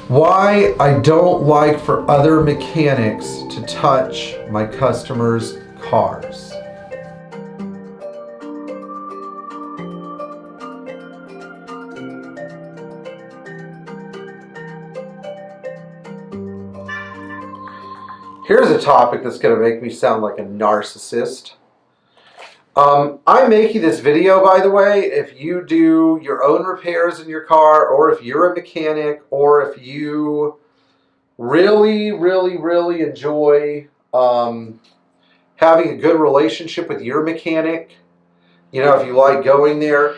Why I don't like for other mechanics to touch my customers' cars. Here's a topic that's going to make me sound like a narcissist. I'm making this video, by the way, if you do your own repairs in your car, or if you're a mechanic, or if you really enjoy having a good relationship with your mechanic, you know, if you like going there.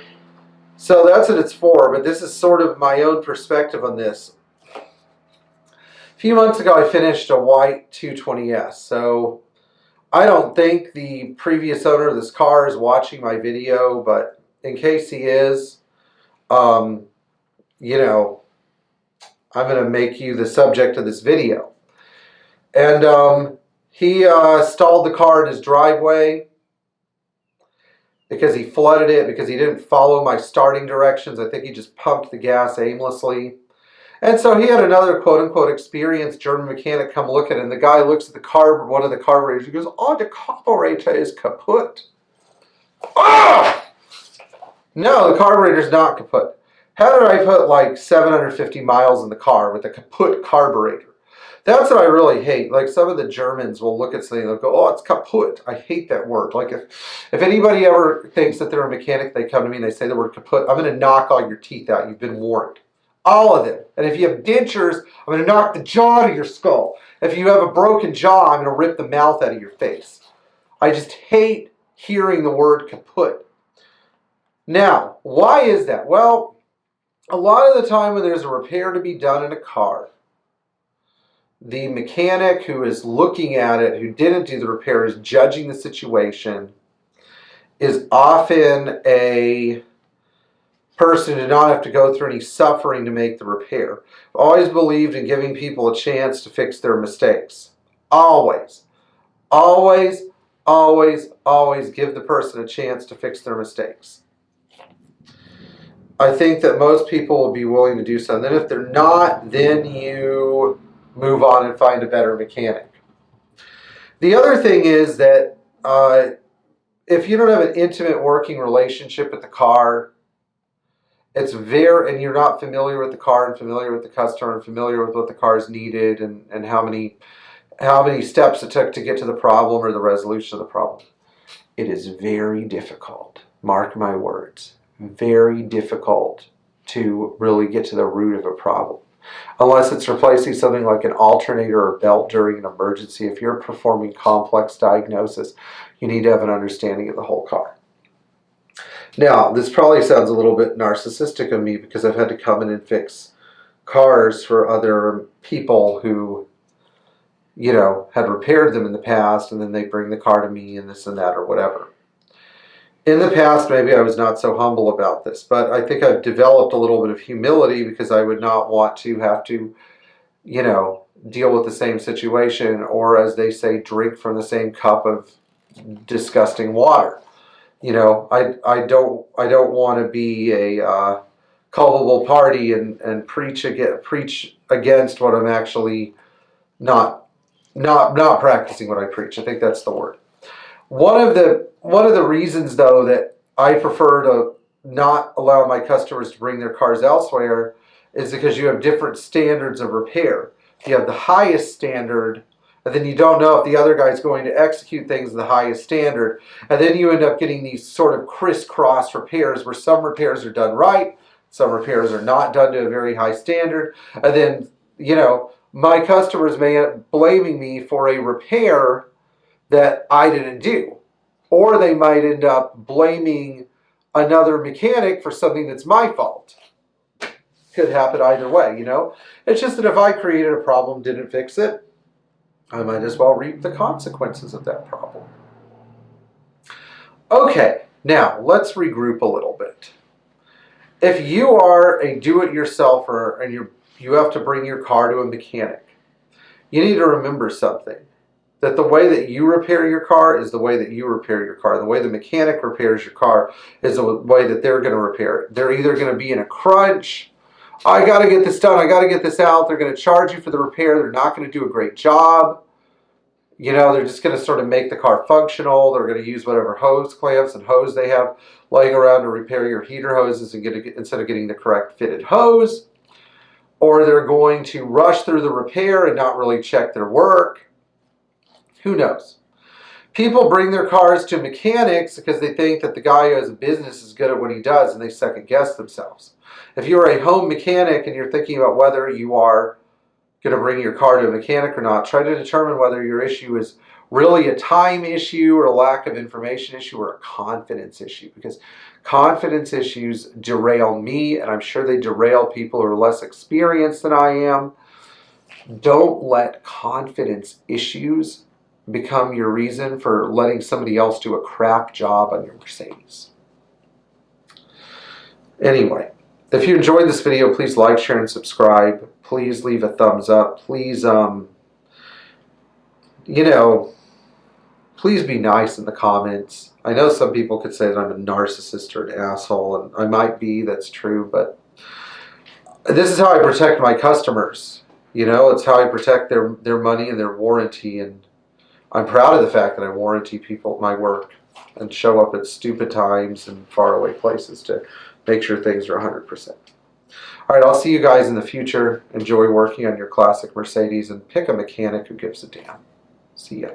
So that's what it's for, but this is sort of my own perspective on this. A few months ago, I finished a white 220S, so I don't think the previous owner of this car is watching my video, but in case he is, you know, I'm going to make you the subject of this video. And he stalled the car in his driveway because he flooded it, because he didn't follow my starting directions. I think he just pumped the gas aimlessly. And so he had another quote-unquote experienced German mechanic come look at it, and the guy looks at the one of the carburetors. He goes, "Oh, the carburetor is kaput." Oh! No, the carburetor's not kaput. How did I put like 750 miles in the car with a kaput carburetor? That's what I really hate. Like, some of the Germans will look at something and they'll go, "Oh, it's kaput." I hate that word. Like, if anybody ever thinks that they're a mechanic, they come to me and they say the word kaput, I'm going to knock all your teeth out. You've been warned. All of them. And if you have dentures, I'm going to knock the jaw out of your skull. If you have a broken jaw, I'm going to rip the mouth out of your face. I just hate hearing the word kaput. Now, why is that? Well, a lot of the time when there's a repair to be done in a car, the mechanic who is looking at it, who didn't do the repair, is judging the situation, is often a person who did not have to go through any suffering to make the repair. I've always believed in giving people a chance to fix their mistakes. Always. Always, always, always give the person a chance to fix their mistakes. I think that most people will be willing to do so. And then if they're not, then you move on and find a better mechanic. The other thing is that if you don't have an intimate working relationship with the car, and you're not familiar with the car and familiar with the customer and familiar with what the car is needed and how many steps it took to get to the problem or the resolution of the problem, it is very difficult, mark my words, very difficult to really get to the root of a problem. Unless it's replacing something like an alternator or belt during an emergency. If you're performing complex diagnosis, you need to have an understanding of the whole car. Now, this probably sounds a little bit narcissistic of me because I've had to come in and fix cars for other people who, you know, had repaired them in the past, and then they bring the car to me and this and that or whatever. In the past, maybe I was not so humble about this, but I think I've developed a little bit of humility because I would not want to have to, you know, deal with the same situation, or as they say, drink from the same cup of disgusting water. You know, I don't want to be a culpable party and preach against what I'm actually not practicing what I preach. I think that's the word. One of the reasons, though, that I prefer to not allow my customers to bring their cars elsewhere is because you have different standards of repair. You have the highest standard, and then you don't know if the other guy's going to execute things at the highest standard. And then you end up getting these sort of crisscross repairs where some repairs are done right, some repairs are not done to a very high standard. And then, you know, my customers may end up blaming me for a repair that I didn't do. Or they might end up blaming another mechanic for something that's my fault. Could happen either way, you know. It's just that if I created a problem, didn't fix it, I might as well reap the consequences of that problem. Okay, now let's regroup a little bit. If you are a do-it-yourselfer and you have to bring your car to a mechanic, you need to remember something. That the way that you repair your car is the way that you repair your car. The way the mechanic repairs your car is the way that they're going to repair it. They're either going to be in a crunch, I got to get this done. I got to get this out. They're going to charge you for the repair. They're not going to do a great job. You know, they're just going to sort of make the car functional. They're going to use whatever hose clamps and hose they have laying around to repair your heater hoses and instead of getting the correct fitted hose. Or they're going to rush through the repair and not really check their work. Who knows? People bring their cars to mechanics because they think that the guy who has a business is good at what he does, and they second guess themselves. If you're a home mechanic and you're thinking about whether you are going to bring your car to a mechanic or not, try to determine whether your issue is really a time issue or a lack of information issue or a confidence issue, because confidence issues derail me, and I'm sure they derail people who are less experienced than I am. Don't let confidence issues become your reason for letting somebody else do a crap job on your Mercedes. Anyway, if you enjoyed this video, please like, share, and subscribe. Please leave a thumbs up. Please, please be nice in the comments. I know some people could say that I'm a narcissist or an asshole, and I might be, that's true, but this is how I protect my customers. You know, it's how I protect their money and their warranty, and I'm proud of the fact that I warranty people my work and show up at stupid times and faraway places to make sure things are 100%. All right, I'll see you guys in the future. Enjoy working on your classic Mercedes and pick a mechanic who gives a damn. See ya.